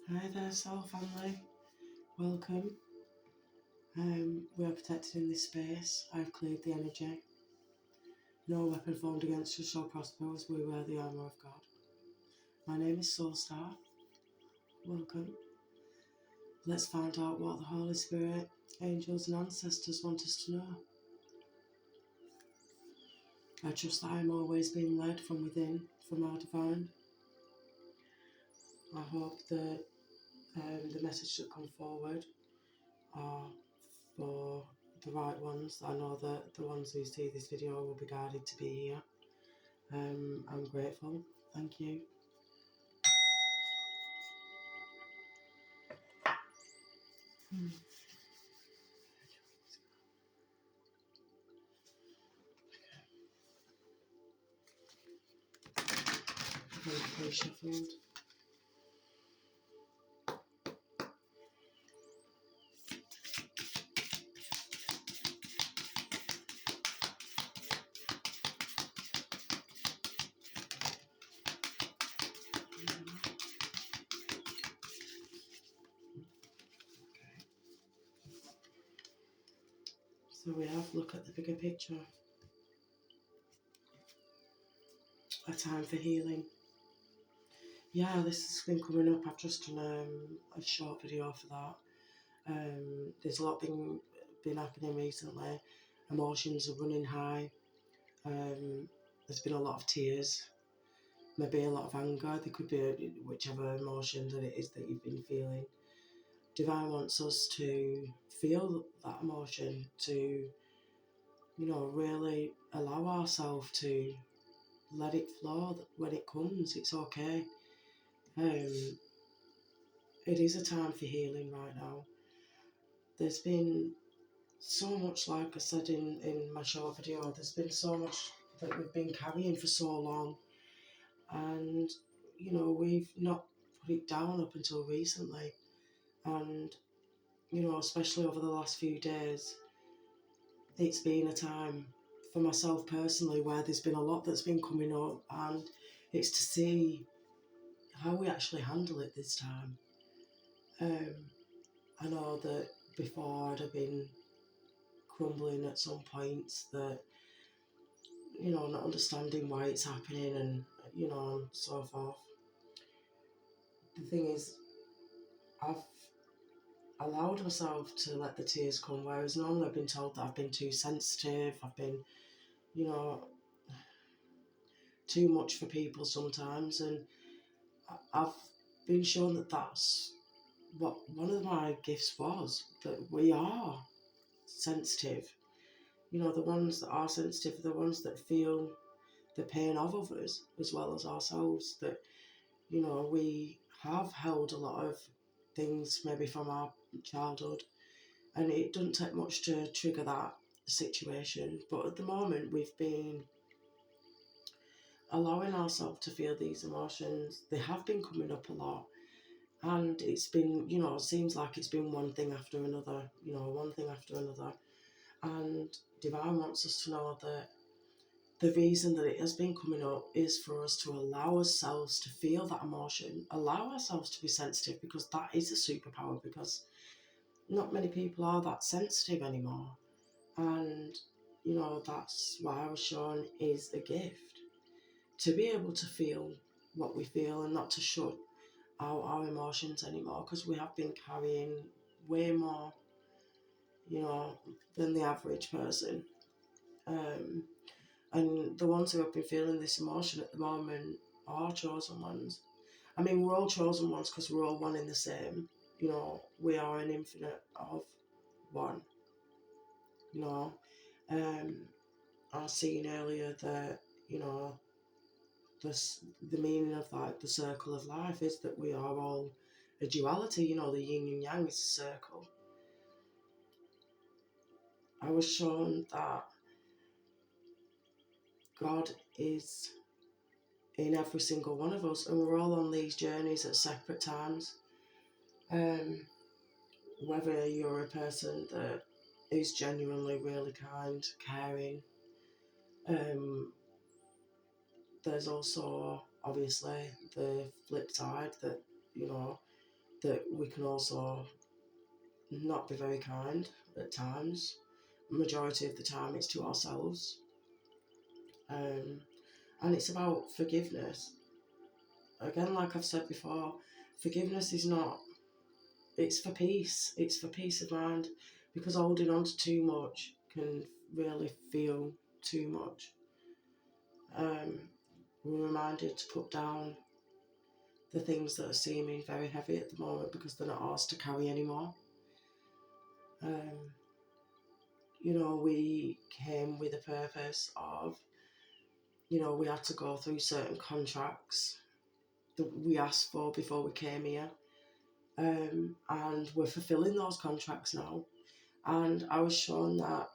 Hi there, Soul Family. Welcome. We are protected in this space. I've cleared the energy. No weapon formed against us shall prosper as we wear the armour of God. My name is Soul Star. Welcome. Let's find out what the Holy Spirit, angels, and ancestors want us to know. I trust that I'm always being led from within, from our divine. I hope that the message that come forward are for the right ones. I know that the ones who see this video will be guided to be here. I'm grateful. Thank you. Very shuffled. So we have look at the bigger picture. A time for healing. Yeah, this has been coming up. I've just done a short video for that. There's a lot been happening recently. Emotions are running high. There's been a lot of tears, maybe a lot of anger. There could be whichever emotion that it is that you've been feeling. Divine wants us to feel that emotion, to really allow ourselves to let it flow. When it comes, it's okay. It is a time for healing right now. There's been so much, like I said in my short video, there's been so much that we've been carrying for so long, and we've not put it down up until recently. And especially over the last few days, it's been a time for myself personally where there's been a lot that's been coming up, and it's to see how we actually handle it this time. I know that before I'd have been crumbling at some points, that not understanding why it's happening, and and so forth. The thing is, I've allowed myself to let the tears come, whereas normally I've been told that I've been too sensitive, I've been too much for people sometimes, and I've been shown that that's what one of my gifts was, that we are sensitive. The ones that are sensitive are the ones that feel the pain of others as well as ourselves, that we have held a lot of things maybe from our childhood, and it doesn't take much to trigger that situation. But at the moment, we've been allowing ourselves to feel these emotions. They have been coming up a lot, and it's been, it seems like it's been one thing after another, one thing after another. And Divine wants us to know that the reason that it has been coming up is for us to allow ourselves to feel that emotion, allow ourselves to be sensitive, because that is a superpower, because not many people are that sensitive anymore. And, that's why I was shown is a gift, to be able to feel what we feel and not to shut out our emotions anymore, because we have been carrying way more, than the average person. And the ones who have been feeling this emotion at the moment are chosen ones. I mean, we're all chosen ones because we're all one in the same. We are an infinite of one. I seen earlier that, the meaning of like the circle of life is that we are all a duality. The yin and yang is a circle. I was shown that God is in every single one of us, and we're all on these journeys at separate times. Whether you're a person that is genuinely really kind, caring, there's also obviously the flip side that that we can also not be very kind at times. Majority of the time it's to ourselves. And it's about forgiveness. Again, like I've said before, forgiveness is not, it's for peace. It's for peace of mind, because holding on to too much can really feel too much. We're reminded to put down the things that are seeming very heavy at the moment, because they're not ours to carry anymore. We came with a purpose of, we had to go through certain contracts that we asked for before we came here. And we're fulfilling those contracts now. And I was shown that,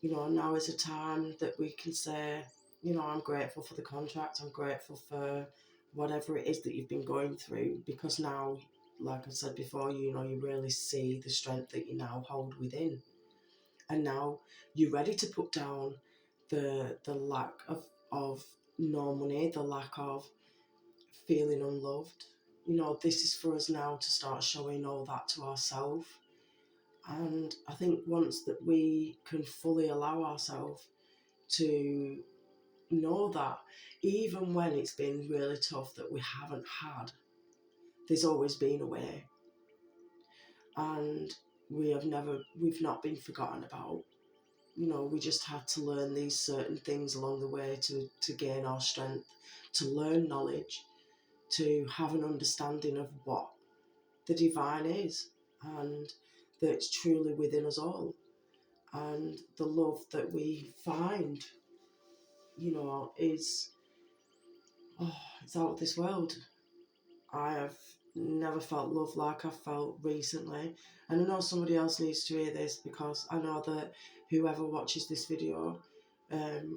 now is a time that we can say, I'm grateful for the contract, I'm grateful for whatever it is that you've been going through, because now, like I said before, you really see the strength that you now hold within. And now you're ready to put down the lack of no money, the lack of feeling unloved. This is for us now to start showing all that to ourselves. And I think once that we can fully allow ourselves to know that, even when it's been really tough that we haven't had, there's always been a way. And we've not been forgotten about. We just had to learn these certain things along the way to gain our strength, to learn knowledge, to have an understanding of what the divine is, and that it's truly within us all. And the love that we find, is, it's out of this world. I have never felt love like I've felt recently. And I know somebody else needs to hear this, because I know that whoever watches this video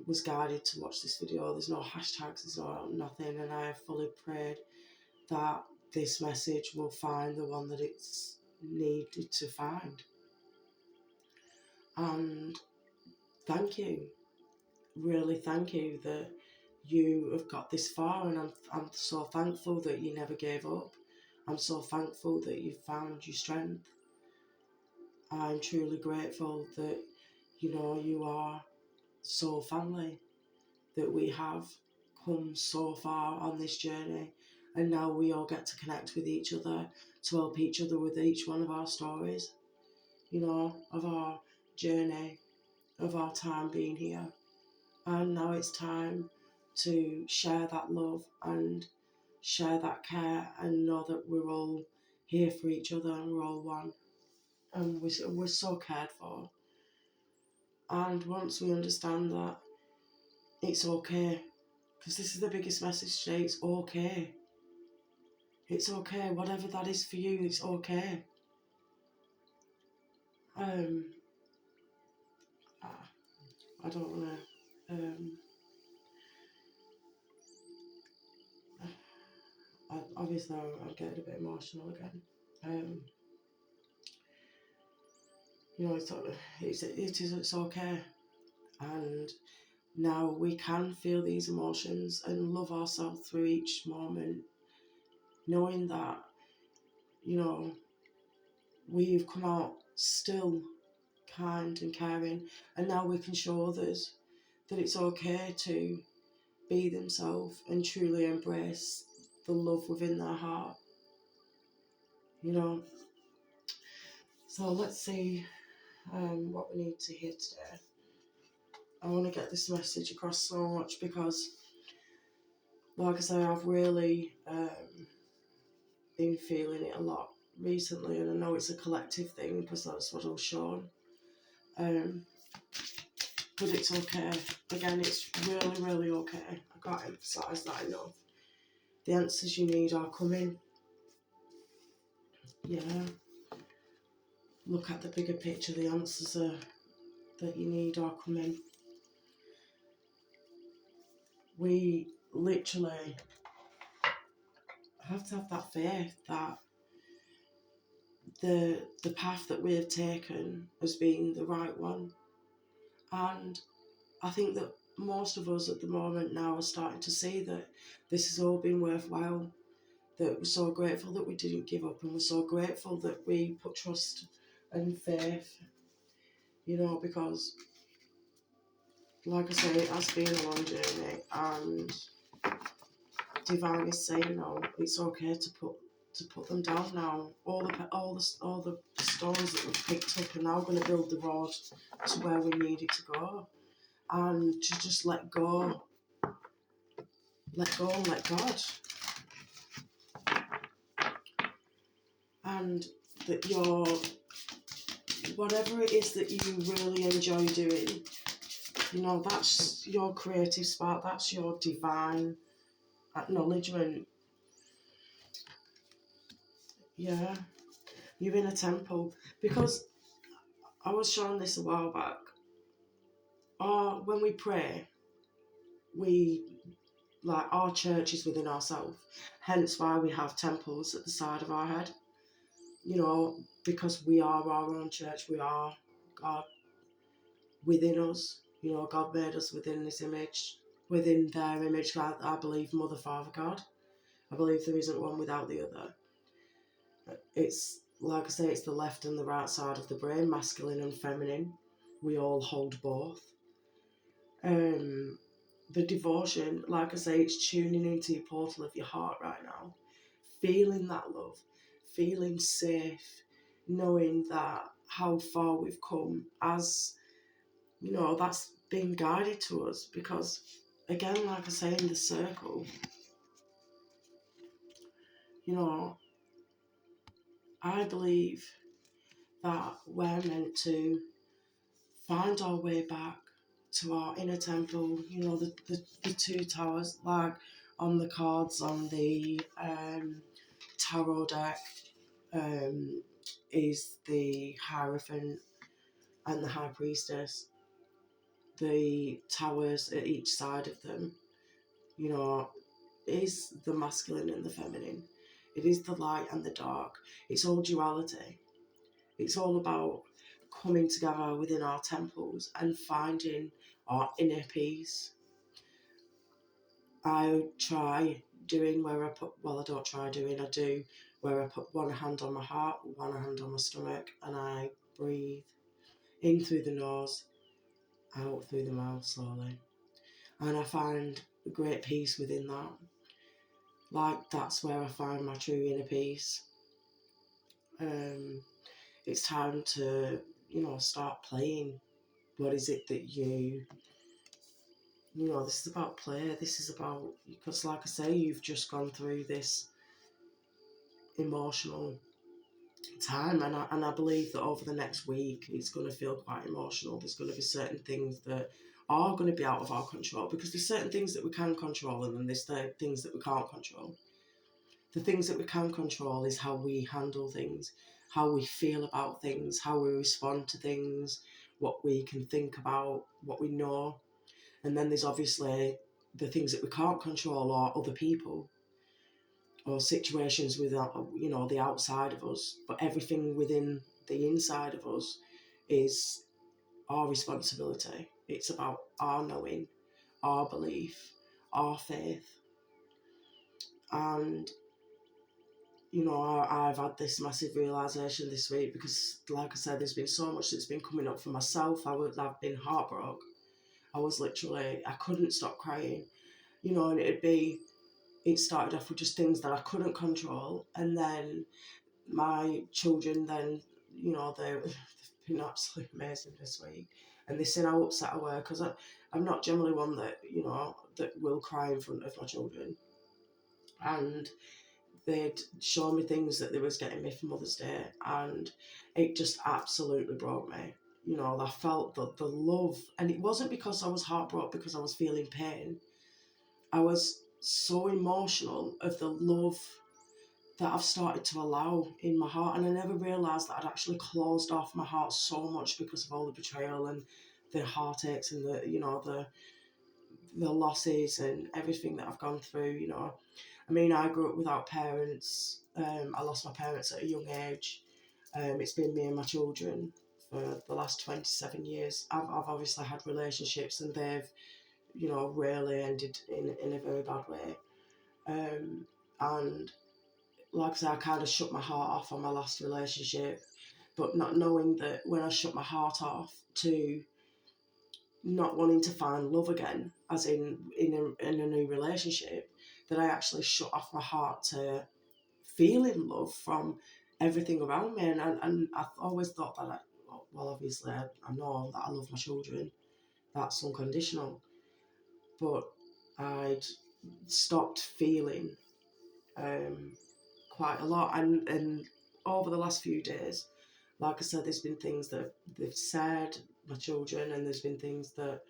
was guided to watch this video. There's no hashtags, there's no nothing. And I have fully prayed that this message will find the one that it's needed to find. And thank you. Really thank you that you have got this far, and I'm so thankful that you never gave up. I'm so thankful that you found your strength. I'm truly grateful that you are so family, that we have come so far on this journey, and now we all get to connect with each other, to help each other with each one of our stories, of our journey, of our time being here. And now it's time to share that love and share that care, and know that we're all here for each other, and we're all one, and we're so cared for. And once we understand that, it's okay, because this is the biggest message today. It's okay. It's okay, whatever that is for you, it's okay. I don't want to obviously I'm getting a bit emotional again. It's okay. And now we can feel these emotions and love ourselves through each moment, knowing that, we've come out still kind and caring, and now we can show others that it's okay to be themselves and truly embrace the love within their heart. So let's see what we need to hear today. I want to get this message across so much, because, like I say, I've really been feeling it a lot recently, and I know it's a collective thing, because that's what I was shown. But it's okay. Again, it's really, really okay. I can't emphasise that enough. The answers you need are coming. Yeah. Look at the bigger picture. The answers that you need are coming. We literally have to have that faith that the path that we have taken has been the right one. And I think that most of us at the moment now are starting to see that this has all been worthwhile. that we're so grateful that we didn't give up, and we're so grateful that we put trust and faith, because, like I say, it has been a long journey, and Divine is saying no, it's okay to put them down now. All the stones that we've picked up are now going to build the road to where we need it to go, and to just let go, let God, and that whatever it is that you really enjoy doing, that's your creative spark, that's your divine acknowledgement. Yeah, you're in a temple, because I was shown this a while back. When we pray, we like our church is within ourselves. Hence why we have temples at the side of our head. Because we are our own church. We are God within us. God made us within His image, within their image. I believe Mother, Father, God. I believe there isn't one without the other. It's like I say, it's the left and the right side of the brain, masculine and feminine. We all hold both. The devotion, like I say, it's tuning into your portal of your heart right now, feeling that love, feeling safe, knowing that how far we've come, as that's been guided to us. Because again, like I say, in the circle, I believe that we're meant to find our way back to our inner temple. The two towers, like on the cards on the tarot deck, is the Hierophant and the High Priestess. The towers at each side of them, is the masculine and the feminine. It is the light and the dark. It's all duality. It's all about coming together within our temples and finding our inner peace. I try doing where I put, well, I don't try doing, I do, where I put one hand on my heart, one hand on my stomach, and I breathe in through the nose, out through the mouth slowly. And I find great peace within that. Like, that's where I find my true inner peace. It's time to, start playing. What is it that this is about play. This is about, because like I say, you've just gone through this emotional time, and I believe that over the next week it's going to feel quite emotional. There's going to be certain things that are going to be out of our control, because there's certain things that we can control, and then there's the things that we can't control. The things that we can control is how we handle things, how we feel about things, how we respond to things, what we can think about, what we know. And then there's obviously the things that we can't control, or other people, or situations with, the outside of us. But everything within the inside of us is our responsibility. It's about our knowing, our belief, our faith. And I've had this massive realisation this week, because like I said, there's been so much that's been coming up for myself. I've been heartbroken. I couldn't stop crying, and it started off with just things that I couldn't control, and then my children then, they've been absolutely amazing this week, and they seen how upset I were, because I'm not generally one that, that will cry in front of my children, and they'd show me things that they was getting me for Mother's Day, and it just absolutely broke me. I felt the love, and it wasn't because I was heartbroken because I was feeling pain. I was so emotional of the love that I've started to allow in my heart, and I never realised that I'd actually closed off my heart so much because of all the betrayal and the heartaches and the losses and everything that I've gone through. I grew up without parents. I lost my parents at a young age. It's been me and my children for the last 27 years. I've obviously had relationships, and they've, rarely ended in a very bad way. And like I say, I kind of shut my heart off on my last relationship, but not knowing that when I shut my heart off to not wanting to find love again, as in a new relationship, that I actually shut off my heart to feeling love from everything around me. And I've always thought that, well, obviously, I know that I love my children, that's unconditional, but I'd stopped feeling quite a lot. And over the last few days, like I said, there's been things that they've said, my children, and there's been things that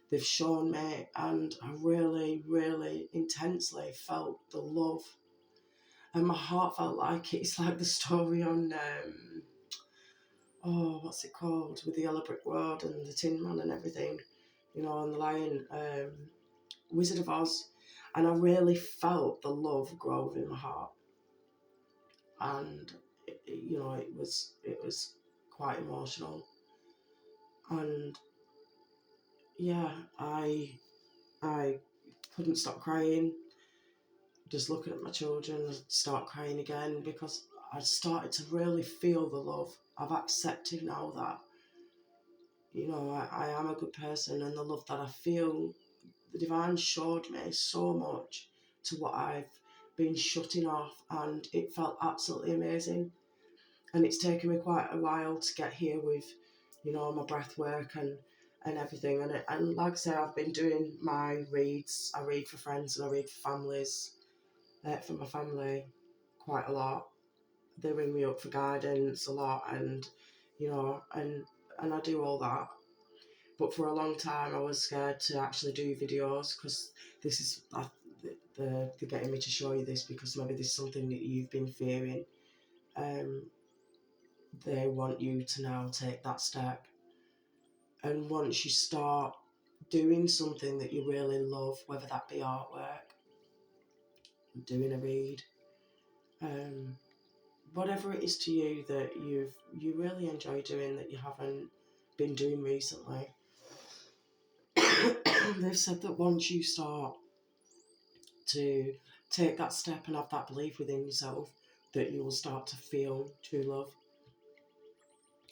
they've shown me, and I really, really intensely felt the love. And my heart felt like it's like the story on, what's it called? With the Yellow Brick Road and the Tin Man and everything, and the Lion, Wizard of Oz. And I really felt the love grow in my heart. And, it was quite emotional. And yeah, I couldn't stop crying. Just looking at my children, I'd start crying again because I started to really feel the love. I've accepted now that, I am a good person, and the love that I feel, the divine showed me so much to what I've been shutting off, and it felt absolutely amazing. And it's taken me quite a while to get here with, my breath work and everything. And like I say, I've been doing my reads. I read for friends and I read for families, for my family quite a lot. They ring me up for guidance a lot, and and I do all that. But for a long time, I was scared to actually do videos because this is they're getting me to show you this because maybe this is something that you've been fearing. They want you to now take that step, and once you start doing something that you really love, whether that be artwork, doing a read, whatever it is to you that you really enjoy doing that you haven't been doing recently, they've said that once you start to take that step and have that belief within yourself, that you will start to feel true love.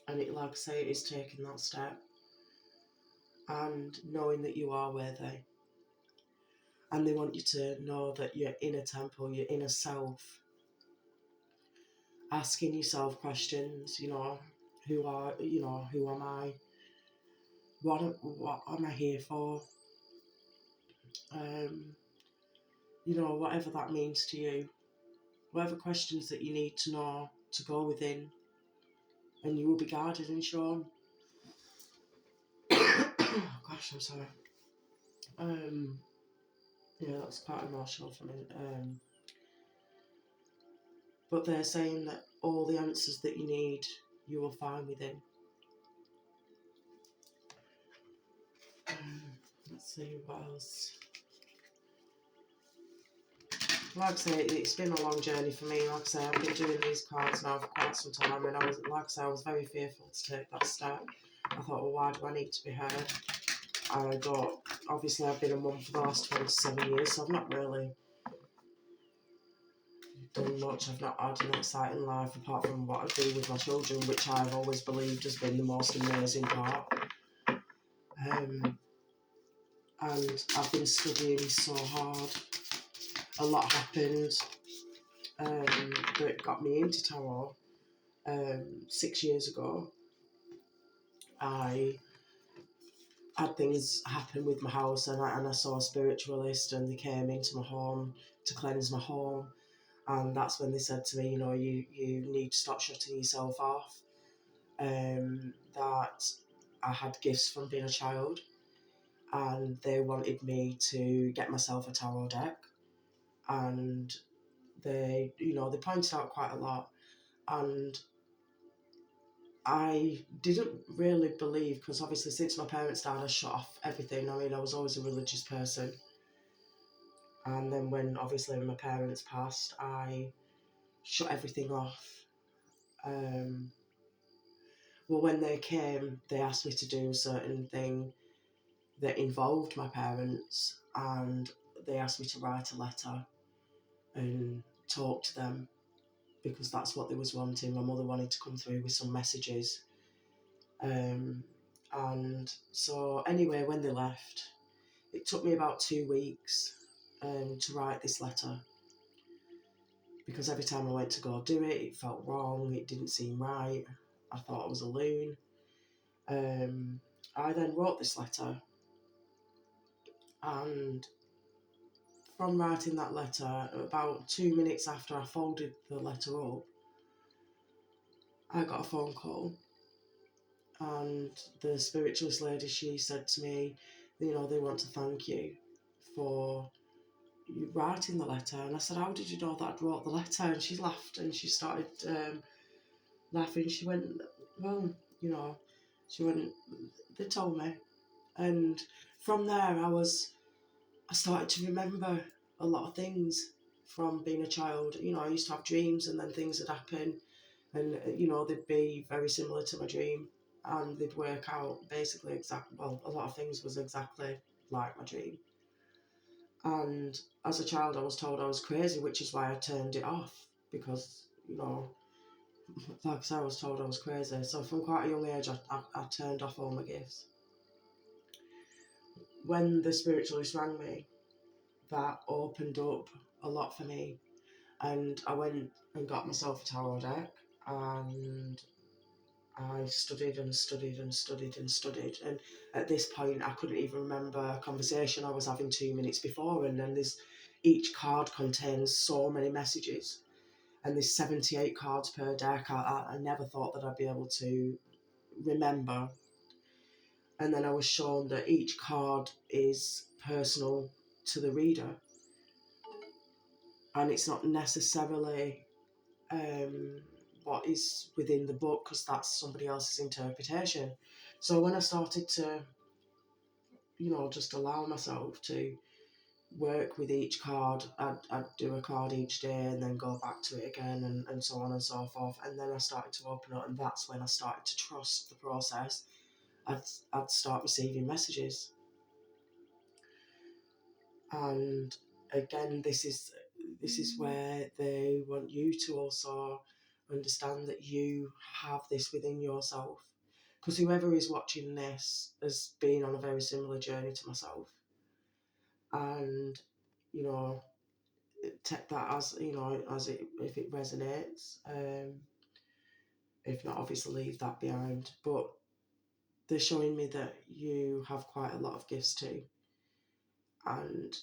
And it, like I say, it is taking that step and knowing that you are worthy. And they want you to know that your inner temple, your inner self, asking yourself questions, who am I? What am I here for? Whatever that means to you, whatever questions that you need to know to go within, and you will be guided and shown. Oh gosh, I'm sorry. That's quite emotional for me. But they're saying that all the answers that you need, you will find within. Let's see what else. Like I say, it's been a long journey for me. Like I say, I've been doing these cards now for quite some time, and I was very fearful to take that step. I thought, well, why do I need to be heard? And I thought, obviously, I've been a mum for the last 27 years, so I've not really done much. I've not had an exciting life apart from what I do with my children, which I've always believed has been the most amazing part. And I've been studying so hard. A lot happened that got me into tarot. 6 years ago, I had things happen with my house, and I saw a spiritualist, and they came into my home to cleanse my home. And that's when they said to me, you need to stop shutting yourself off. That I had gifts from being a child, and they wanted me to get myself a tarot deck. And they pointed out quite a lot. And I didn't really believe, because obviously since my parents died, I shut off everything. I mean, I was always a religious person. And then when my parents passed, I shut everything off. Well, when they came, they asked me to do a certain thing that involved my parents, and they asked me to write a letter and talk to them. because that's what they was wanting. My mother wanted to come through with some messages. And so anyway, when they left, it took me about 2 weeks to write this letter, because every time I went to go do it, it felt wrong, it didn't seem right, I thought I was a loon. I then wrote this letter, and from writing that letter, about 2 minutes after I folded the letter up, I got a phone call, and the spiritualist lady, she said to me, you know, they want to thank you for you writing the letter. And I said, how did you know that I'd wrote the letter? And she laughed, and she started laughing. She went, well, you know, she went, they told me. And from there, I started to remember a lot of things from being a child. You know, I used to have dreams, and then things would happen, and you know, they'd be very similar to my dream, and they'd work out basically exactly. Well, a lot of things was exactly like my dream. And as a child, I was told I was crazy, which is why I turned it off, because, you know, like I said, I was told I was crazy. So from quite a young age, I turned off all my gifts. When the spiritualist rang me, that opened up a lot for me. And I went and got myself a tarot deck, and I studied and studied and studied and studied. And at this point, I couldn't even remember a conversation I was having 2 minutes before. And then each card contains so many messages. And there's 78 cards per deck. I never thought that I'd be able to remember. And then I was shown that each card is personal to the reader. And it's not necessarily what is within the book, because that's somebody else's interpretation. So when I started to, you know, just allow myself to work with each card, I'd do a card each day and then go back to it again, and so on and so forth. And then I started to open up, and that's when I started to trust the process. I'd start receiving messages. And again, this is where they want you to also understand that you have this within yourself, because whoever is watching this has been on a very similar journey to myself. And, you know, take that as, you know, if it resonates. If not, obviously leave that behind. But they're showing me that you have quite a lot of gifts too, and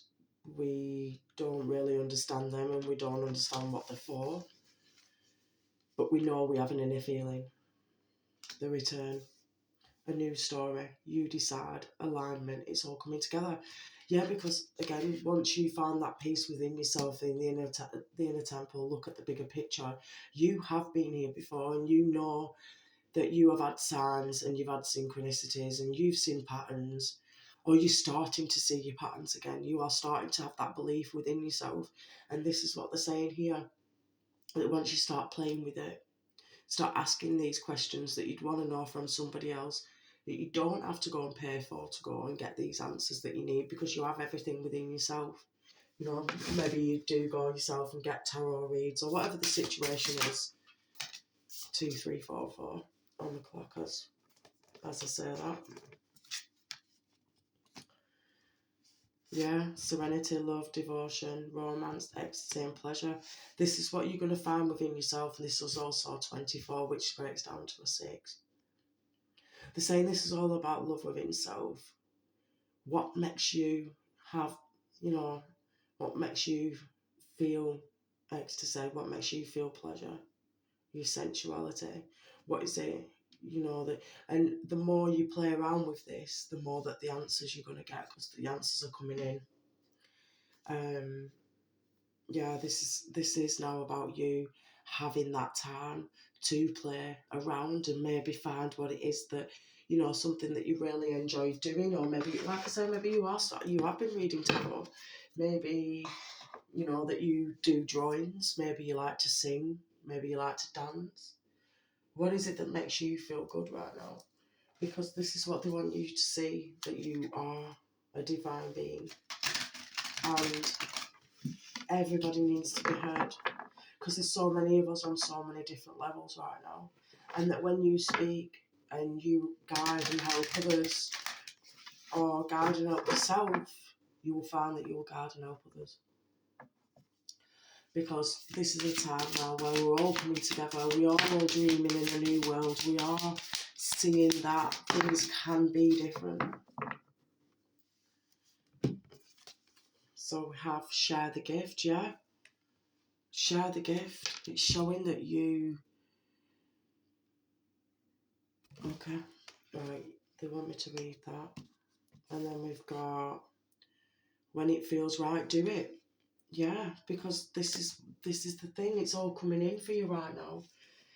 we don't really understand them, and we don't understand what they're for, but we know we have an inner feeling. The return, a new story, you decide, alignment, it's all coming together. Yeah, because again, once you find that peace within yourself in the inner temple, look at the bigger picture. You have been here before, and you know that you have had signs, and you've had synchronicities, and you've seen patterns, or you're starting to see your patterns again. You are starting to have that belief within yourself. And this is what they're saying here, that once you start playing with it, start asking these questions that you'd want to know from somebody else, that you don't have to go and pay for to go and get these answers that you need, because you have everything within yourself. You know, maybe you do go yourself and get tarot reads, or whatever the situation is. 2, 3, 4, 4 on the clock as I say that. Yeah, serenity, love, devotion, romance, ecstasy and pleasure. This is what you're going to find within yourself, and this is also 24, which breaks down to a 6. They're saying this is all about love within self. What makes you have, you know, what makes you feel ecstasy, what makes you feel pleasure, your sensuality. What is it, you know, that, and the more you play around with this, the more that the answers you're going to get, because the answers are coming in. Yeah, this is now about you having that time to play around and maybe find what it is that, you know, something that you really enjoy doing. Or maybe, like I say, maybe you have been reading tarot. Maybe, you know, that you do drawings. Maybe you like to sing. Maybe you like to dance. What is it that makes you feel good right now? Because this is what they want you to see, that you are a divine being. And everybody needs to be heard. because there's so many of us on so many different levels right now, and that when you speak and you guide and help others, or guide and help yourself, you will find that you will guide and help others. Because this is a time now where we're all coming together, we are all dreaming in a new world, we are seeing that things can be different. So we have share the gift, yeah? Share the gift. It's showing that you... Okay, right, they want me to read that. And then we've got, when it feels right, do it. Yeah, because this is the thing. It's all coming in for you right now.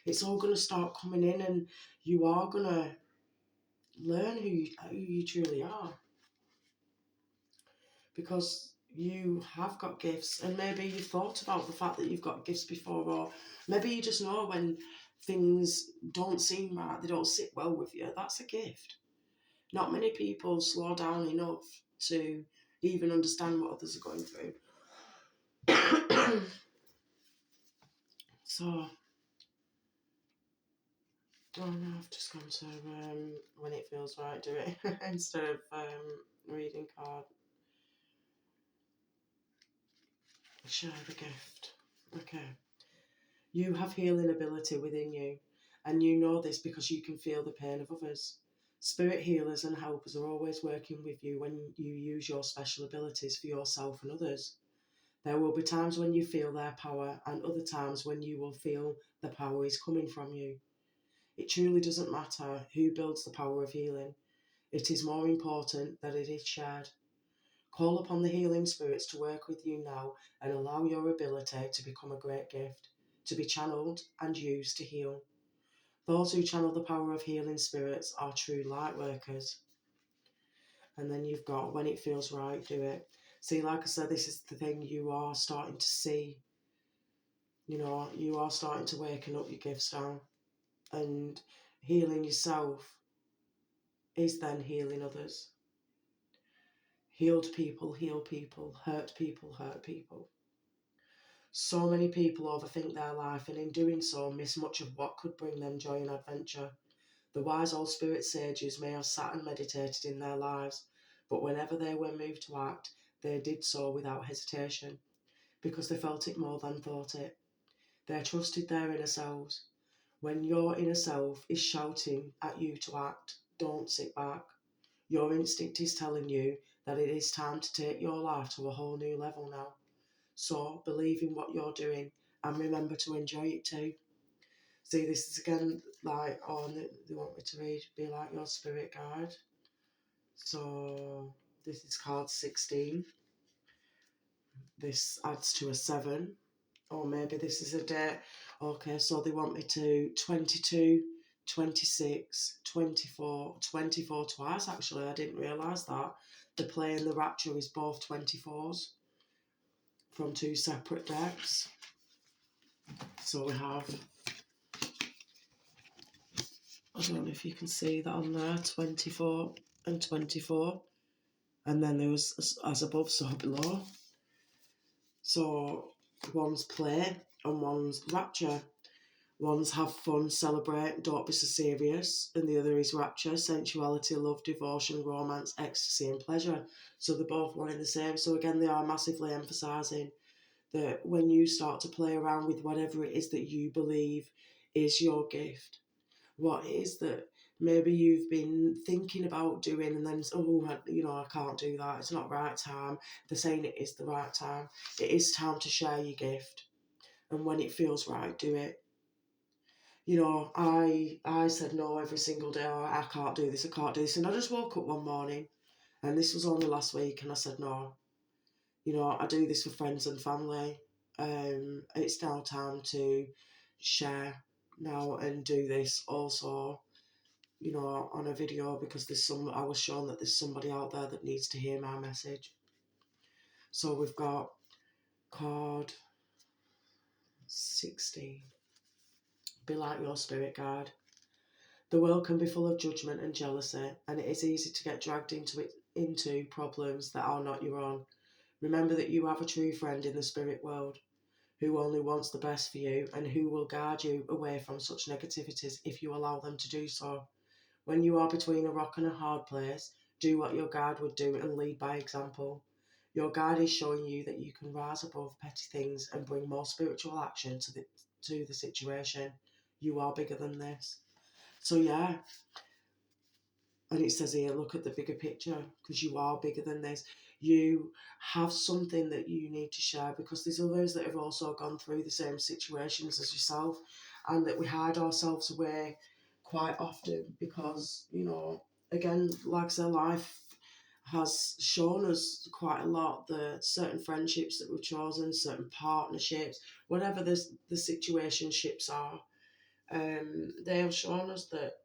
It's all going to start coming in, and you are going to learn who you truly are. Because you have got gifts, and maybe you've thought about the fact that you've got gifts before, or maybe you just know when things don't seem right, they don't sit well with you. That's a gift. Not many people slow down enough to even understand what others are going through. So, oh no, I've just gone to when it feels right, do it instead of reading card. Share the gift. Okay. You have healing ability within you, and you know this because you can feel the pain of others. Spirit healers and helpers are always working with you when you use your special abilities for yourself and others. There will be times when you feel their power, and other times when you will feel the power is coming from you. It truly doesn't matter who builds the power of healing. It is more important that it is shared. Call upon the healing spirits to work with you now and allow your ability to become a great gift, to be channeled and used to heal. Those who channel the power of healing spirits are true light workers. And then you've got, when it feels right, do it. See, like I said, this is the thing you are starting to see. You know, you are starting to waken up your gifts down. And healing yourself is then healing others. Healed people heal people, hurt people hurt people. So many people overthink their life, and in doing so miss much of what could bring them joy and adventure. The wise old spirit sages may have sat and meditated in their lives, but whenever they were moved to act, they did so without hesitation, because they felt it more than thought it. They trusted their inner selves. When your inner self is shouting at you to act, don't sit back. Your instinct is telling you that it is time to take your life to a whole new level now. So believe in what you're doing and remember to enjoy it too. See, this is again like, oh, they want me to read, be like your spirit guide. So this is card 16. This adds to a 7. Or maybe this is a date. Okay, so they want me to 22, 26, 24, 24 twice actually. I didn't realise that. The play and the rapture is both 24s from 2 separate decks. So we have, I don't know if you can see that on there, 24 and 24. And then there was as above, so below. So one's play and one's rapture. One's have fun, celebrate, don't be so serious. And the other is rapture, sensuality, love, devotion, romance, ecstasy and pleasure. So they're both one and the same. So again, they are massively emphasising that when you start to play around with whatever it is that you believe is your gift, what it is that maybe you've been thinking about doing and then, I can't do that, it's not right time. They're saying it is the right time. It is time to share your gift. And when it feels right, do it. I said no every single day. Oh, I can't do this, I can't do this. And I just woke up one morning, and this was only last week, and I said no. I do this for friends and family. It's now time to share now and do this also, on a video, because I was shown that there's somebody out there that needs to hear my message. So we've got card 16. Be like your spirit guide. The world can be full of judgment and jealousy, and it is easy to get dragged into problems that are not your own. Remember that you have a true friend in the spirit world who only wants the best for you and who will guard you away from such negativities if you allow them to do so. When you are between a rock and a hard place, do what your guide would do and lead by example. Your guide is showing you that you can rise above petty things and bring more spiritual action to the situation. You are bigger than this. So yeah, and it says here, look at the bigger picture, because you are bigger than this. You have something that you need to share, because there's others that have also gone through the same situations as yourself, and that we hide ourselves away quite often because, again, like I said, life has shown us quite a lot that certain friendships that we've chosen, certain partnerships, whatever the situationships are, they have shown us that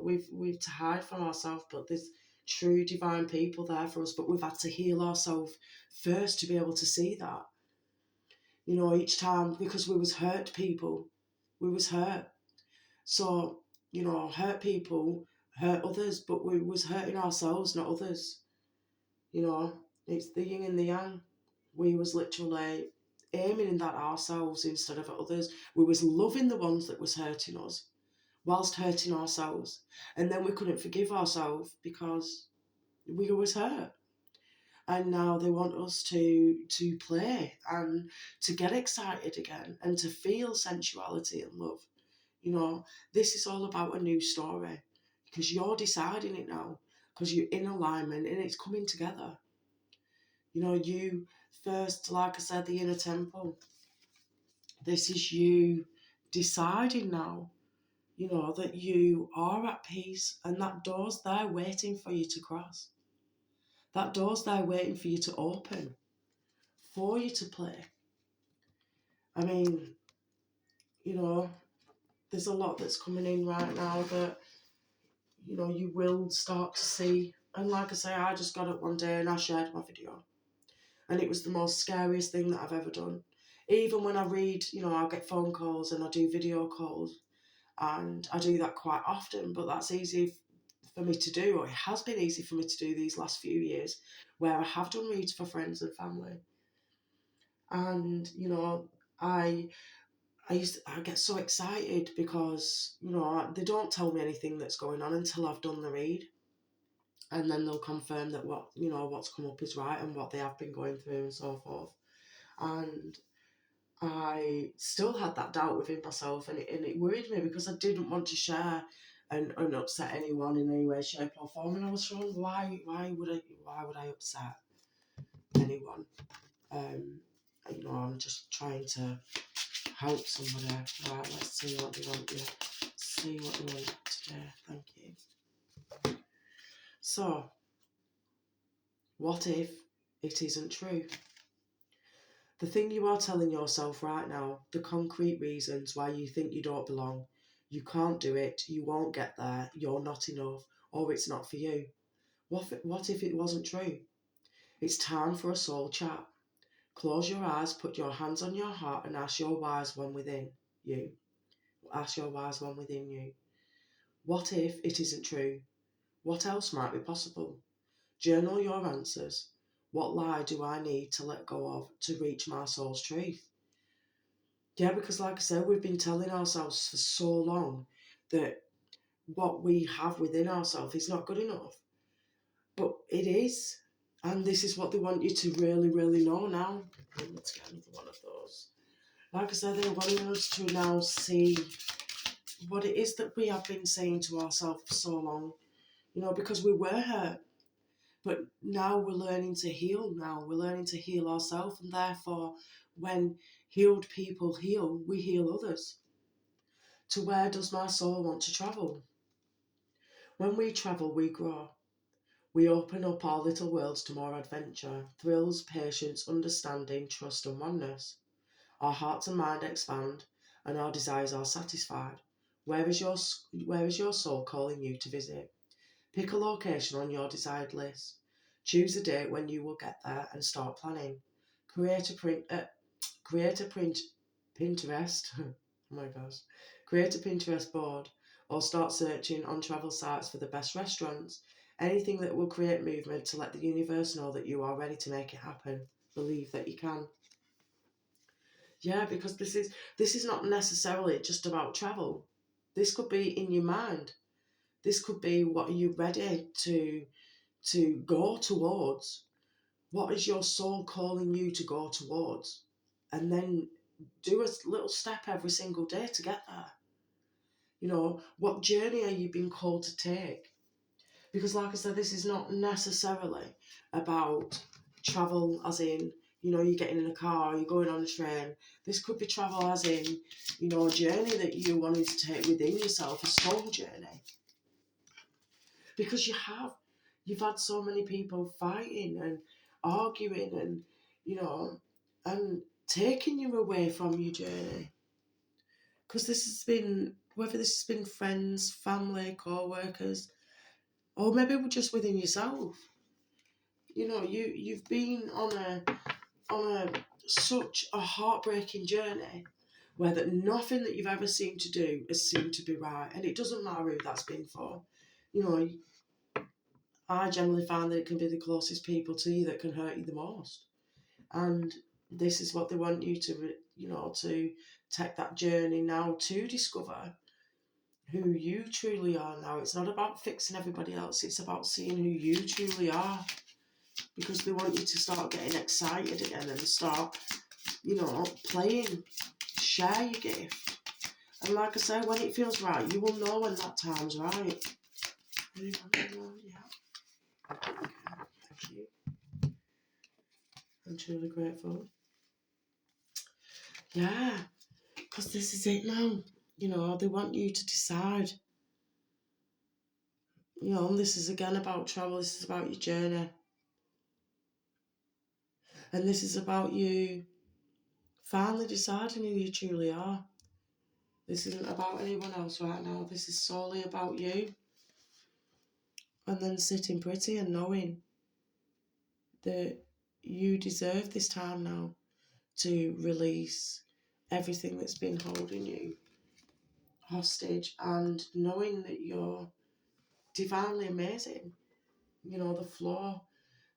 we've to hide from ourselves, but there's true divine people there for us. But we've had to heal ourselves first to be able to see that. Each time, because we was hurt people, we was hurt. So hurt people hurt others, but we was hurting ourselves, not others. It's the yin and the yang. We was literally aiming that ourselves instead of at others. We was loving the ones that was hurting us whilst hurting ourselves. And then we couldn't forgive ourselves because we was hurt. And now they want us to play and to get excited again and to feel sensuality and love. This is all about a new story because you're deciding it now, because you're in alignment and it's coming together. You first, like I said, the inner temple. This is you deciding now, that you are at peace and that door's there waiting for you to cross. That door's there waiting for you to open, for you to play. I mean, there's a lot that's coming in right now that, you will start to see. And like I say, I just got up one day and I shared my video. And it was the most scariest thing that I've ever done. Even when I read, I get phone calls and I do video calls. And I do that quite often, but that's easy for me to do, or it has been easy for me to do these last few years, where I have done reads for friends and family. And, I get so excited because, they don't tell me anything that's going on until I've done the read. And then they'll confirm that what's come up is right and what they have been going through and so forth. And I still had that doubt within myself, and it worried me because I didn't want to share and upset anyone in any way, shape or form. And I was wondering why would I upset anyone? I'm just trying to help somebody. Right, let's see what they want. Yeah, see what they want today. Thank you. So, what if it isn't true? The thing you are telling yourself right now, the concrete reasons why you think you don't belong, you can't do it, you won't get there, you're not enough, or it's not for you. What if it wasn't true? It's time for a soul chat. Close your eyes, put your hands on your heart and ask your wise one within you. Ask your wise one within you. What if it isn't true? What else might be possible? Journal your answers. What lie do I need to let go of to reach my soul's truth? Yeah, because like I said, we've been telling ourselves for so long that what we have within ourselves is not good enough. But it is. And this is what they want you to really, really know now. Let's get another one of those. Like I said, they're wanting us to now see what it is that we have been saying to ourselves for so long. Because we were hurt. But now we're learning to heal now. We're learning to heal ourselves. And therefore, when healed people heal, we heal others. To where does my soul want to travel? When we travel, we grow. We open up our little worlds to more adventure, thrills, patience, understanding, trust and oneness. Our hearts and mind expand, and our desires are satisfied. Where is your soul calling you to visit? Pick a location on your desired list. Choose a date when you will get there and start planning. Create a Pinterest. Oh my gosh. Create a Pinterest board or start searching on travel sites for the best restaurants. Anything that will create movement to let the universe know that you are ready to make it happen. Believe that you can. Yeah, because this is not necessarily just about travel. This could be in your mind. This could be, what are you ready to go towards? What is your soul calling you to go towards? And then do a little step every single day to get there. What journey are you being called to take? Because, like I said, this is not necessarily about travel, as in, you're getting in a car, you're going on a train. This could be travel, as in, a journey that you wanted to take within yourself, a soul journey. Because you've had so many people fighting and arguing and, and taking you away from your journey. Because whether this has been friends, family, co-workers, or maybe just within yourself. You've been on such a heartbreaking journey where that nothing that you've ever seemed to do has seemed to be right, and it doesn't matter who that's been for. I generally find that it can be the closest people to you that can hurt you the most, and this is what they want you to take that journey now to discover who you truly are now. It's not about fixing everybody else, it's about seeing who you truly are, because they want you to start getting excited again and start, playing, share your gift. And like I said, when it feels right, you will know when that time's right. Yeah. Thank you. I'm truly grateful. Yeah, because this is it now. They want you to decide. And this is again about travel, this is about your journey. And this is about you finally deciding who you truly are. This isn't about anyone else right now. This is solely about you. And then sitting pretty and knowing that you deserve this time now to release everything that's been holding you hostage, and knowing that you're divinely amazing. The flow.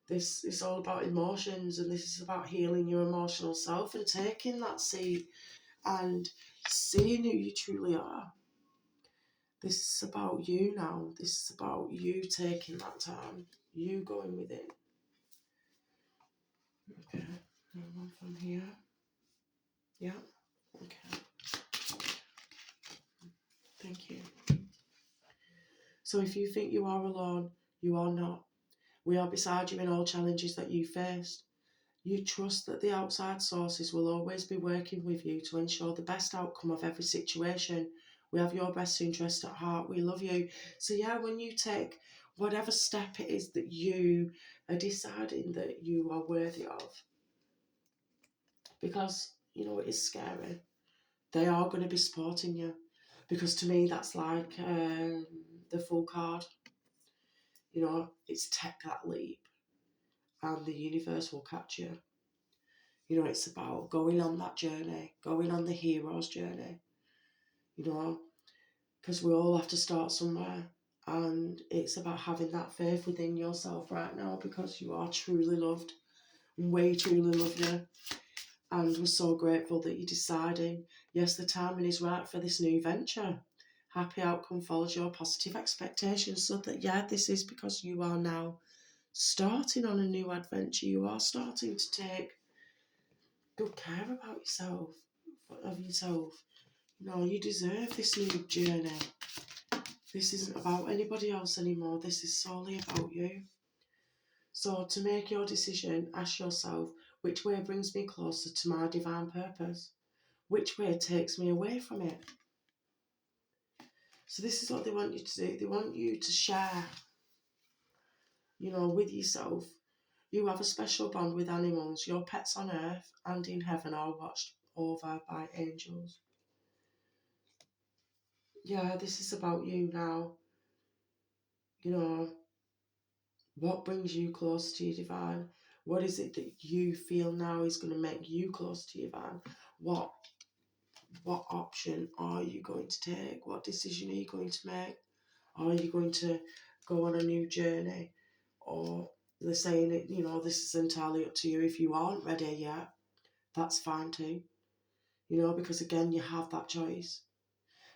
This is all about emotions, and this is about healing your emotional self and taking that seat and seeing who you truly are. This is about you now. This is about you taking that time, you going within. Okay, one from here. Yeah, okay. Thank you. So if you think you are alone, you are not. We are beside you in all challenges that you face. You trust that the outside sources will always be working with you to ensure the best outcome of every situation. We have your best interest at heart. We love you. So yeah, when you take whatever step it is that you are deciding that you are worthy of, because, it is scary, they are going to be supporting you. Because to me, that's like the full card. It's take that leap and the universe will catch you. It's about going on that journey, going on the hero's journey, because we all have to start somewhere. And it's about having that faith within yourself right now, because you are truly loved. We truly love you. And we're so grateful that you're deciding, yes, the timing is right for this new venture. Happy outcome follows your positive expectations. So that, yeah, this is because you are now starting on a new adventure. You are starting to take good care about yourself, of yourself. You deserve this new journey. This isn't about anybody else anymore. This is solely about you. So to make your decision, ask yourself, which way brings me closer to my divine purpose? Which way takes me away from it? So this is what they want you to do. They want you to share, with yourself. You have a special bond with animals. Your pets on earth and in heaven are watched over by angels. Yeah, this is about you now. What brings you close to your divine? What is it that you feel now is going to make you close to your divine? What option are you going to take? What decision are you going to make? Are you going to go on a new journey? Or they're saying, this is entirely up to you. If you aren't ready yet, that's fine too. you know, because again, you have that choice.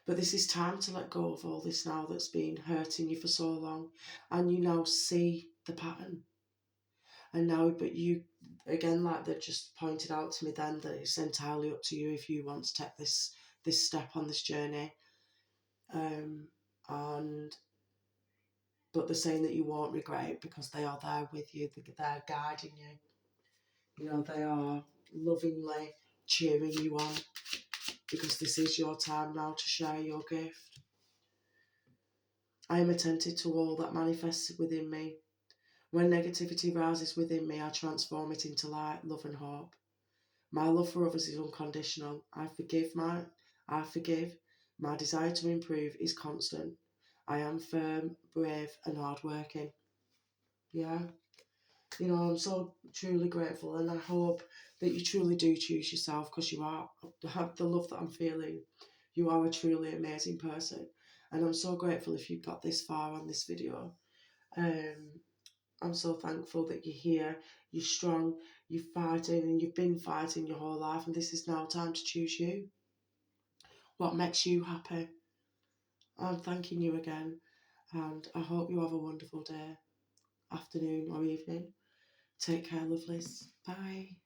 But this is time to let go of all this now that's been hurting you for so long, and you now see the pattern. And now, but you, again, like they just pointed out to me then, that it's entirely up to you if you want to take this step on this journey. And but they're saying that you won't regret it because they are there with you. They're guiding you. You know, they are lovingly cheering you on, because this is your time now to share your gift. I am attentive to all that manifests within me. When negativity rises within me, I transform it into light, love and hope. My love for others is unconditional. I forgive. My desire to improve is constant. I am firm, brave and hardworking. Yeah. You know, I'm so truly grateful, and I hope that you truly do choose yourself, because you are, the love that I'm feeling, you are a truly amazing person. And I'm so grateful if you got this far on this video. I'm so thankful that you're here, you're strong, you're fighting, and you've been fighting your whole life, and this is now time to choose you. What makes you happy? I'm thanking you again, and I hope you have a wonderful day, afternoon or evening. Take care, lovelies. Bye.